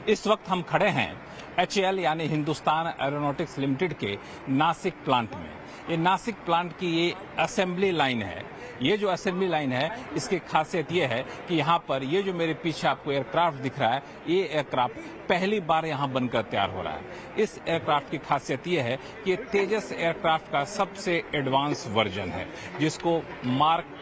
इस वक्त हम खड़े हैं HAL यानी हिंदुस्तान एरोनॉटिक्स लिमिटेड के नासिक प्लांट में। ये नासिक प्लांट की ये असेंबली लाइन है। ये जो असेंबली लाइन है, इसकी खासियत ये है कि यहाँ पर ये जो मेरे पीछे आपको एयरक्राफ्ट दिख रहा है, ये एयरक्राफ्ट पहली बार यहाँ बनकर तैयार हो रहा है। इस एयरक्राफ्ट की खासियत ये है कि ये तेजस एयरक्राफ्ट का सबसे एडवांस वर्जन है, जिसको मार्क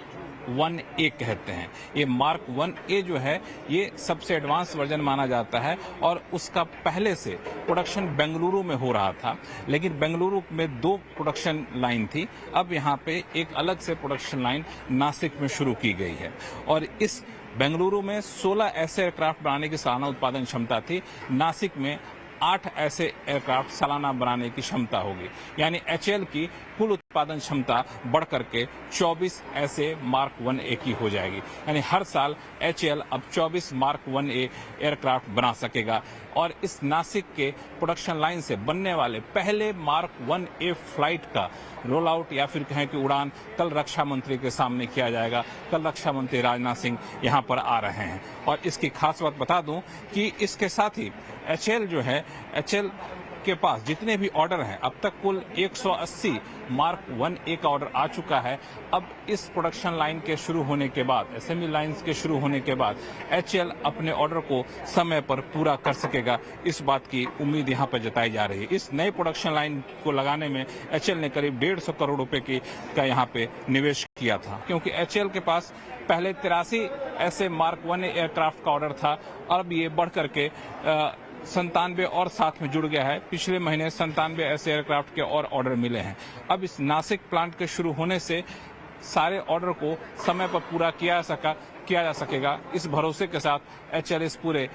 1A कहते हैं। ये मार्क 1A जो है, ये सबसे एडवांस वर्जन माना जाता है और उसका पहले से प्रोडक्शन बेंगलुरु में हो रहा था, लेकिन बेंगलुरु में 2 प्रोडक्शन लाइन थी। अब यहाँ पे एक अलग से प्रोडक्शन लाइन नासिक में शुरू की गई है और इस बेंगलुरु में 16 ऐसे एयरक्राफ्ट बनाने की सालाना उत्पादन क्षमता थी। नासिक में 8 ऐसे एयरक्राफ्ट सालाना बनाने की क्षमता होगी, यानी HAL की कुल उत्पादन क्षमता बढ़ करके 24 ऐसे मार्क 1A की हो जाएगी। यानी हर साल HAL अब 24 मार्क 1A एयरक्राफ्ट बना सकेगा और इस नासिक के प्रोडक्शन लाइन से बनने वाले पहले मार्क 1A फ्लाइट का रोल आउट या फिर कहें कि उड़ान कल रक्षा मंत्री के सामने किया जाएगा। कल रक्षा मंत्री राजनाथ सिंह यहाँ पर आ रहे हैं और इसकी खास बात बता दूं कि इसके साथ ही HAL जो है, HAL के पास जितने भी ऑर्डर हैं, अब तक कुल 180 मार्क 1A का ऑर्डर आ चुका है। अब इस प्रोडक्शन लाइन के शुरू होने के बाद, असेंबली लाइंस के शुरू होने के बाद HAL अपने ऑर्डर को समय पर पूरा कर सकेगा, इस बात की उम्मीद यहाँ पर जताई जा रही है। इस नए प्रोडक्शन लाइन को लगाने में HAL ने करीब 150 करोड़ रुपए का यहाँ पे निवेश किया था, क्योंकि HAL के पास पहले 83 ऐसे मार्क 1A एयरक्राफ्ट का ऑर्डर था और अब ये बढ़ करके 97 और साथ में जुड़ गया है। पिछले महीने 97 ऐसे एयरक्राफ्ट के और ऑर्डर मिले हैं। अब इस नासिक प्लांट के शुरू होने से सारे ऑर्डर को समय पर पूरा किया जा सकेगा। इस भरोसे के साथ HAL इस पूरे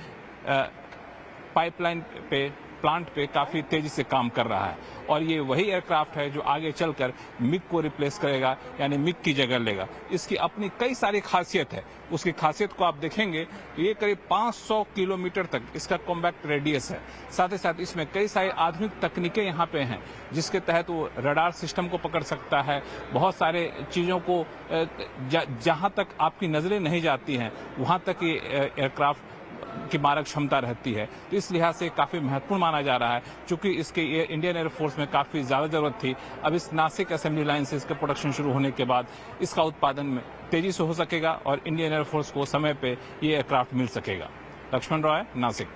पाइपलाइन पे, प्लांट पे काफी तेजी से काम कर रहा है और ये वही एयरक्राफ्ट है जो आगे चलकर मिग को रिप्लेस करेगा, यानी मिग की जगह लेगा। इसकी अपनी कई सारी खासियत है। उसकी खासियत को आप देखेंगे, ये करीब 500 किलोमीटर तक इसका कॉम्बैक्ट रेडियस है। साथ ही साथ इसमें कई सारी आधुनिक तकनीकें यहाँ पे हैं, जिसके तहत वो रडार सिस्टम को पकड़ सकता है। बहुत सारे चीजों को जहाँ तक आपकी नजरें नहीं जाती हैं, वहाँ तक ये एयरक्राफ्ट की मारक क्षमता रहती है। तो इस लिहाज से काफी महत्वपूर्ण माना जा रहा है, क्योंकि इसके इंडियन एयरफोर्स में काफी ज्यादा जरूरत थी। अब इस नासिक असेंबली लाइन से इसका प्रोडक्शन शुरू होने के बाद इसका उत्पादन में तेजी से हो सकेगा और इंडियन एयरफोर्स को समय पे ये एयरक्राफ्ट मिल सकेगा। लक्ष्मण रॉय, नासिक।